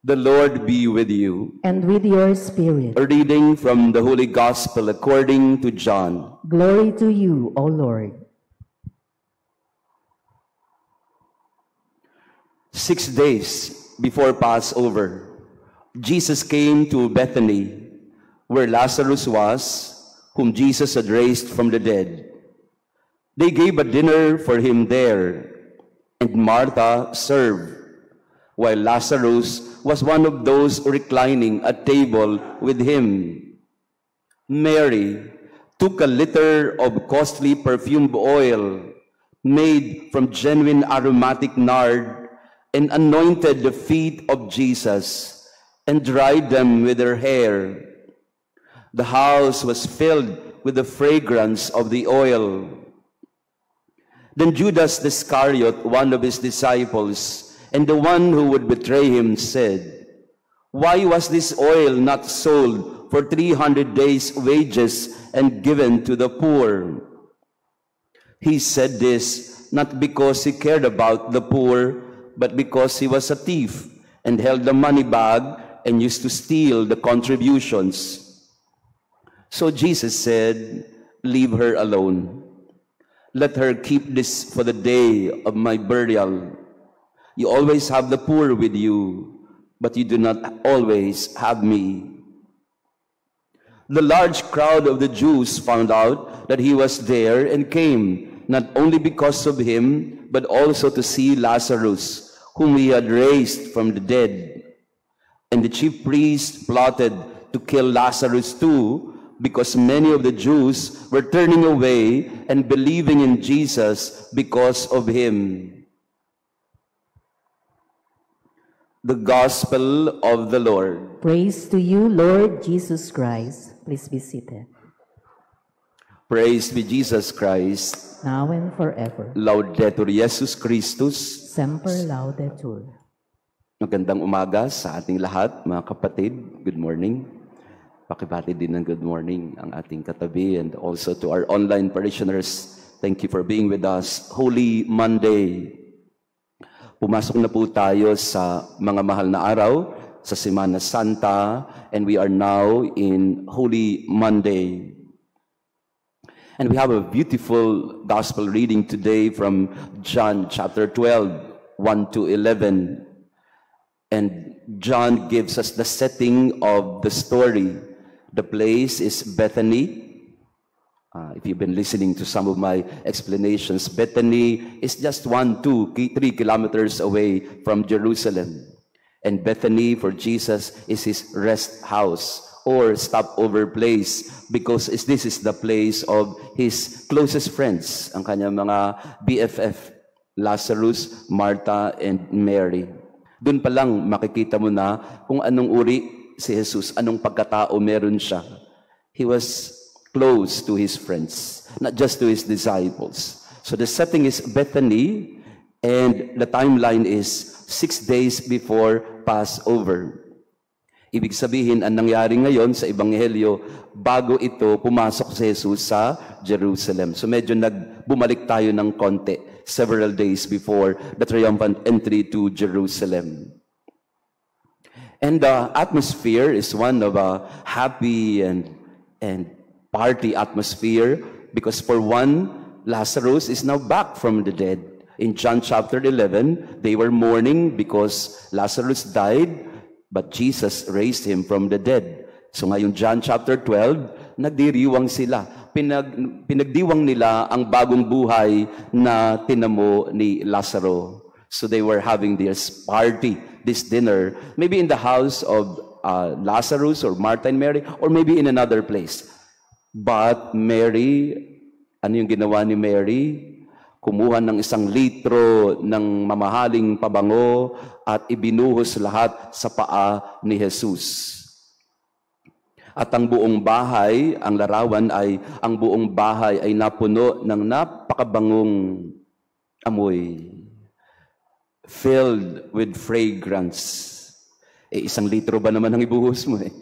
The Lord be with you. And with your spirit. A reading from the Holy Gospel according to John. Glory to you, O Lord. 6 days before Passover, Jesus came to Bethany, where Lazarus was, whom Jesus had raised from the dead. They gave a dinner for him there, and Martha served, while Lazarus was one of those reclining at table with him. Mary took a liter of costly perfumed oil made from genuine aromatic nard and anointed the feet of Jesus and dried them with her hair. The house was filled with the fragrance of the oil. Then Judas Iscariot, one of his disciples, and the one who would betray him, said, "Why was this oil not sold for 300 days' wages and given to the poor?" He said this not because he cared about the poor, but because he was a thief and held the money bag and used to steal the contributions. So Jesus said, "Leave her alone. Let her keep this for the day of my burial. You always have the poor with you, but you do not always have me." The large crowd of the Jews found out that he was there and came, not only because of him, but also to see Lazarus, whom he had raised from the dead. And the chief priests plotted to kill Lazarus too, because many of the Jews were turning away and believing in Jesus because of him. The Gospel of the Lord. Praise to you, Lord Jesus Christ. Please be seated. Praise be Jesus Christ. Now and forever. Laudetur Jesus Christus. Semper laudetur. Magandang umaga sa ating lahat, mga kapatid. Good morning. Pakibati din ng good morning ang ating katabi, and also to our online parishioners. Thank you for being with us. Holy Monday. Pumasok na po tayo sa mga mahal na araw, sa Semana Santa, and we are now in Holy Monday. And we have a beautiful gospel reading today from John chapter 12, 1 to 11. And John gives us the setting of the story. The place is Bethany. If you've been listening to some of my explanations, Bethany is just 1, 2, 3 kilometers away from Jerusalem. And Bethany for Jesus is his rest house or stopover place, because this is the place of his closest friends, ang kanyang mga BFF, Lazarus, Martha, and Mary. Doon pa lang makikita mo na kung anong uri si Jesus, anong pagkatao meron siya. He was close to his friends, not just to his disciples. So the setting is Bethany, and the timeline is 6 days before Passover. Ibig sabihin, ang nangyari ngayon sa Ebanghelyo, bago ito pumasok si Jesus sa Jerusalem. So medyo bumalik tayo ng konti, several days before the triumphant entry to Jerusalem. And the atmosphere is one of a happy and party atmosphere, because for one, Lazarus is now back from the dead. In John chapter 11, they were mourning because Lazarus died, but Jesus raised him from the dead. So ngayon John chapter 12, nagdiriwang sila. Pinagdiwang nila ang bagong buhay na tinamo ni Lazaro. So they were having this party, this dinner, maybe in the house of Lazarus or Martha and Mary, or maybe in another place. But Mary, ano yung ginawa ni Mary? Kumuha ng 1 litro ng mamahaling pabango at ibinuhos lahat sa paa ni Jesus. At ang buong bahay, ang larawan ay, ang buong bahay ay napuno ng napakabangong amoy, filled with fragrance. 1 litro ba naman ang ibuhos mo eh?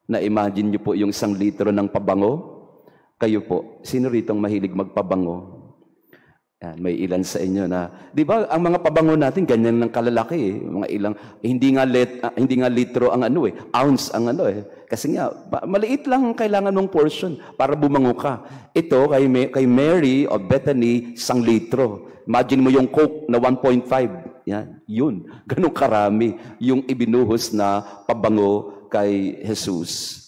Na-imagine niyo po yung 1 litro ng pabango? Kayo po, sino rito ang mahilig magpabango? Yan, may ilan sa inyo na, di ba, ang mga pabango natin, ganyan ng kalalaki eh. Mga ilang, hindi nga litro ang ounce ang Kasi nga, maliit lang ang kailangan ng portion para bumango ka. Ito, kay Mary of Bethany, 1 litro. Imagine mo yung Coke na 1.5. Yan, yun. Ganun karami yung ibinuhos na pabango kay Jesus.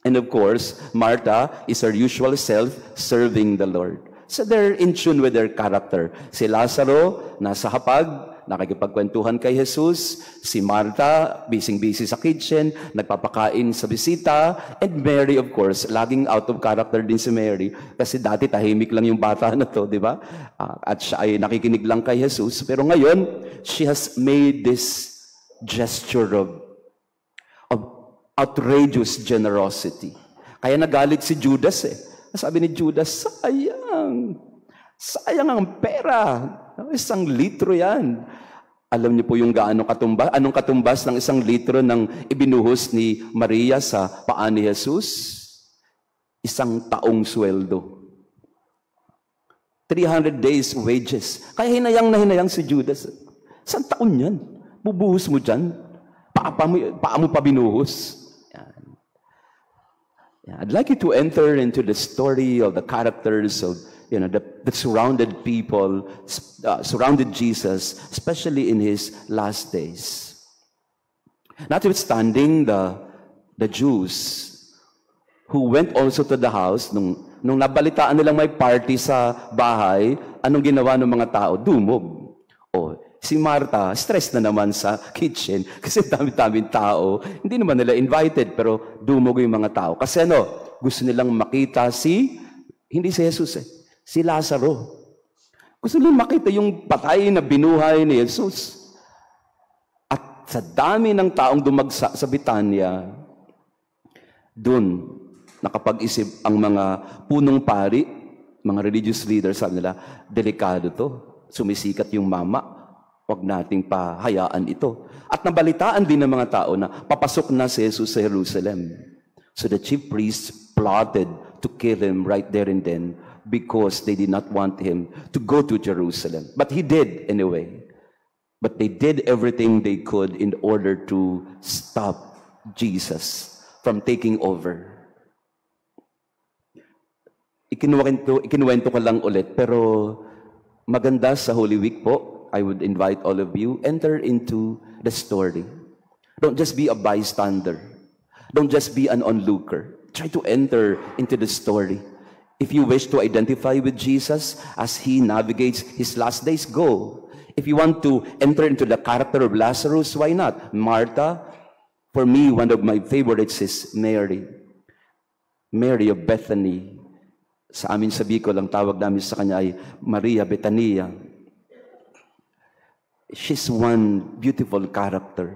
And of course, Martha is her usual self serving the Lord. So they're in tune with their character. Si Lazaro, nasa hapag, nakikipagkwentuhan kay Jesus. Si Martha, busy-busy sa kitchen, nagpapakain sa bisita. And Mary, of course, laging out of character din si Mary. Kasi dati tahimik lang yung bata na to, di ba? At siya ay nakikinig lang kay Jesus. Pero ngayon, she has made this gesture of outrageous generosity. Kaya nagalit si Judas eh. Sabi ni Judas, sayang ang pera. 1 litro yan. Alam niyo po yung anong katumbas ng 1 litro ng ibinuhos ni Maria sa paa ni Jesus? 1 taong sweldo. 300 days wages. Kaya hinayang na hinayang si Judas. 1 taon yan. Bubuhos mo dyan. Paa mo pa binuhos. I'd like you to enter into the story of the characters of, that surrounded people, surrounded Jesus, especially in his last days. Notwithstanding the Jews who went also to the house, nung nabalitaan nilang may party sa bahay, anong ginawa ng mga tao? Dumog. Si Martha, stress na naman sa kitchen kasi dami-daming tao. Hindi naman nila invited, pero dumog yung mga tao. Kasi gusto nilang makita hindi si Jesus si Lazaro. Gusto nilang makita yung patay na binuhay ni Jesus. At sa dami ng taong dumagsa sa Betania, dun nakapag-isip ang mga punong pari, mga religious leaders, sabi nila, delikado to. Sumisikat yung mama. Huwag nating pahayaan ito. At nabalitaan din ng mga tao na papasok na si Jesus sa Jerusalem. So the chief priests plotted to kill him right there and then because they did not want him to go to Jerusalem. But he did anyway. But they did everything they could in order to stop Jesus from taking over. Ikinuwento ko lang ulit, pero maganda sa Holy Week po, I would invite all of you, enter into the story. Don't just be a bystander. Don't just be an onlooker. Try to enter into the story. If you wish to identify with Jesus as he navigates his last days, go. If you want to enter into the character of Lazarus, why not? Martha, for me, one of my favorites is Mary. Mary of Bethany. Sa amin sa Bicol, ang tawag namin sa kanya ay Maria Betania. She's one beautiful character.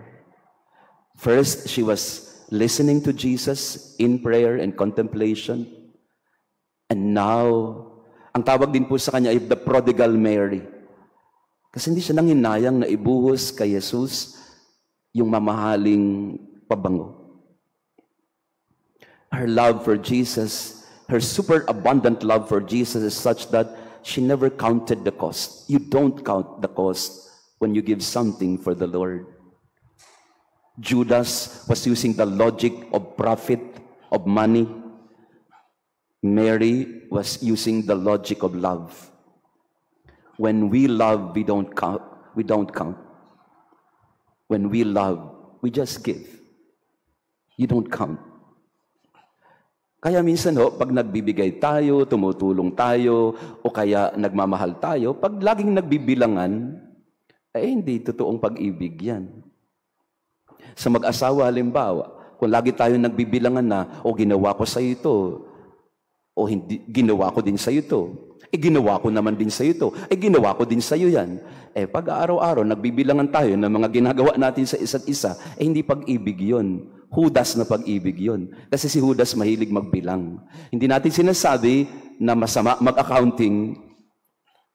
First, she was listening to Jesus in prayer and contemplation. And now, ang tawag din po sa kanya ay the prodigal Mary. Kasi hindi siya nanghinayang na ibuhos kay Jesus yung mamahaling pabango. Her love for Jesus, her super abundant love for Jesus is such that she never counted the cost. You don't count the cost when you give something for the Lord. Judas was using the logic of profit, of money. Mary was using the logic of love. When we love, we don't count. We don't count. When we love, we just give. You don't count. Kaya minsan pag nagbibigay tayo, tumutulong tayo, o kaya nagmamahal tayo, pag laging nagbibilangan, hindi totoong pag-ibig yan. Sa mag-asawa, halimbawa, kung lagi tayo nagbibilangan na, ginawa ko sa ito, o hindi, ginawa ko din sa ito, ginawa ko naman din sa ito, ginawa ko din sa iyo yan. Pag araw-araw, nagbibilangan tayo ng mga ginagawa natin sa isa't isa, hindi pag-ibig yun. Judas na pag-ibig yun. Kasi si Judas mahilig magbilang. Hindi natin sinasabi na masama mag-accounting,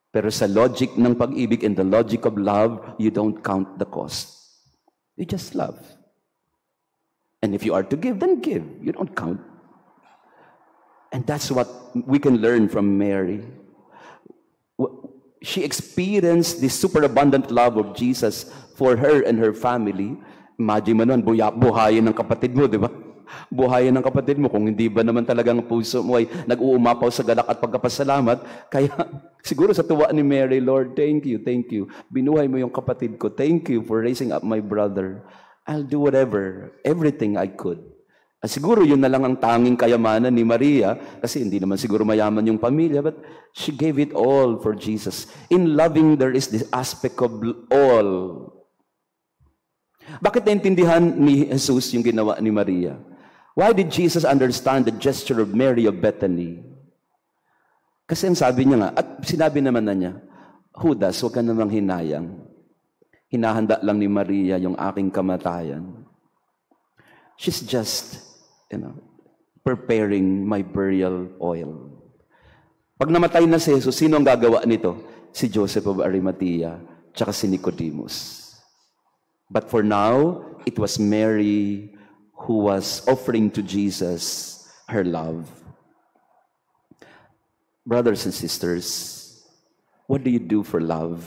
pero sa logic ng pag-ibig and the logic of love, you don't count the cost. You just love. And if you are to give, then give. You don't count. And that's what we can learn from Mary. she experienced the superabundant love of Jesus for her and her family. Imagine mo nun, buhayin ng kapatid mo, di ba? Buhayin ng kapatid mo kung hindi ba naman talagang puso mo ay nag-uumapaw sa galak at pagkapasalamat. Kaya siguro sa tuwa ni Mary, Lord, thank you. Binuhay mo yung kapatid ko. Thank you for raising up my brother. I'll do whatever, everything I could. Siguro yun na lang ang tanging kayamanan ni Maria kasi hindi naman siguro mayaman yung pamilya, but she gave it all for Jesus. In loving, there is this aspect of all. Bakit naintindihan ni Jesus yung ginawa ni Maria? Why did Jesus understand the gesture of Mary of Bethany? Kasi ang sabi niya nga, at sinabi naman na niya, Judas, huwag ka namang hinayang. Hinahanda lang ni Maria yung aking kamatayan. She's just preparing my burial oil. Pag namatay na si Jesus, sino ang gagawa nito? Si Joseph of Arimathea, tsaka si Nicodemus. But for now, it was Mary who was offering to Jesus her love. Brothers and sisters, what do you do for love?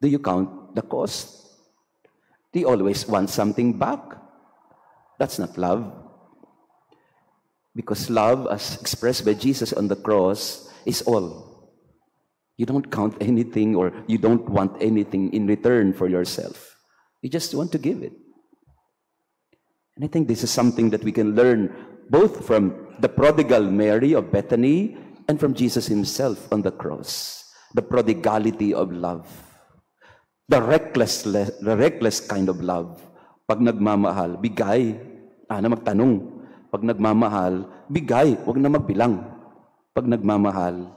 Do you count the cost? Do you always want something back? That's not love. Because love, as expressed by Jesus on the cross, is all. You don't count anything or you don't want anything in return for yourself. You just want to give it. And I think this is something that we can learn both from the prodigal Mary of Bethany and from Jesus himself on the cross. The prodigality of love. The reckless kind of love. Pag nagmamahal, bigay. Na magtanong. Pag nagmamahal, bigay. Huwag na magbilang. Pag nagmamahal,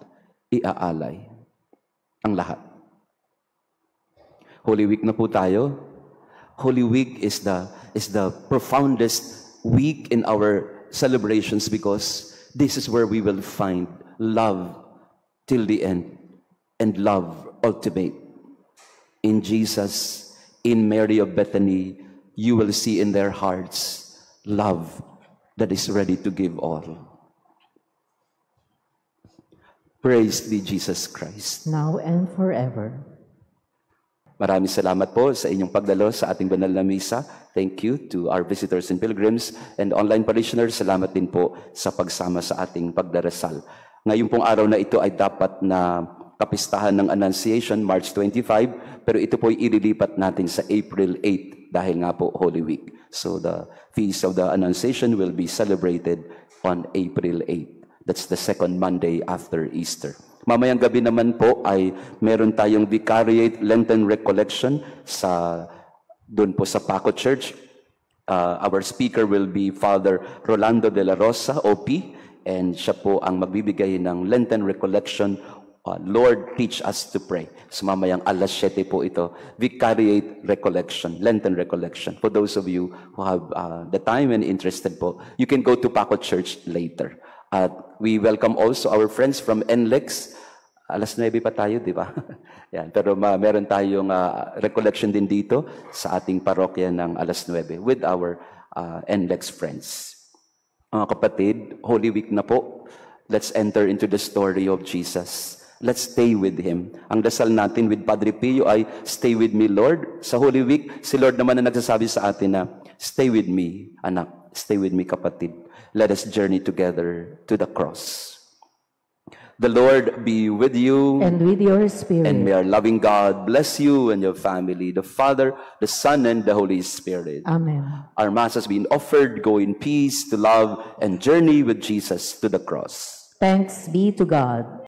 iaalay. Ang lahat. Holy Week na po tayo. Holy Week is the profoundest week in our celebrations because this is where we will find love till the end and love ultimate. In Jesus, in Mary of Bethany, you will see in their hearts love that is ready to give all. Praise be Jesus Christ. Now and forever. Maraming salamat po sa inyong pagdalo sa ating banal na misa. Thank you to our visitors and pilgrims and online parishioners. Salamat din po sa pagsama sa ating pagdarasal. Ngayon pong araw na ito ay dapat na kapistahan ng Annunciation, March 25, pero ito po ay ililipat natin sa April 8 dahil nga po Holy Week. So the Feast of the Annunciation will be celebrated on April 8. That's the second Monday after Easter. Mamayang gabi naman po ay meron tayong Vicariate Lenten Recollection doon po sa Paco Church. Our speaker will be Father Rolando de la Rosa, OP, and siya po ang magbibigay ng Lenten Recollection, Lord, teach us to pray. So mamayang alas 7 po ito, Vicariate Recollection, Lenten Recollection. For those of you who have the time and interested po, you can go to Paco Church later. We welcome also our friends from NLEX. Alas 9 pa tayo, di ba? Yan. Pero meron tayong recollection din dito sa ating parokya ng alas 9 with our NLEX friends. Mga kapatid, Holy Week na po. Let's enter into the story of Jesus. Let's stay with Him. Ang dasal natin with Padre Pio ay, stay with me, Lord. Sa Holy Week, si Lord naman na nagsasabi sa atin na, stay with me, anak. Stay with me, kapatid. Let us journey together to the cross. The Lord be with you. And with your spirit. And may our loving God bless you and your family, the Father, the Son, and the Holy Spirit. Amen. Our Mass has been offered. Go in peace to love and journey with Jesus to the cross. Thanks be to God.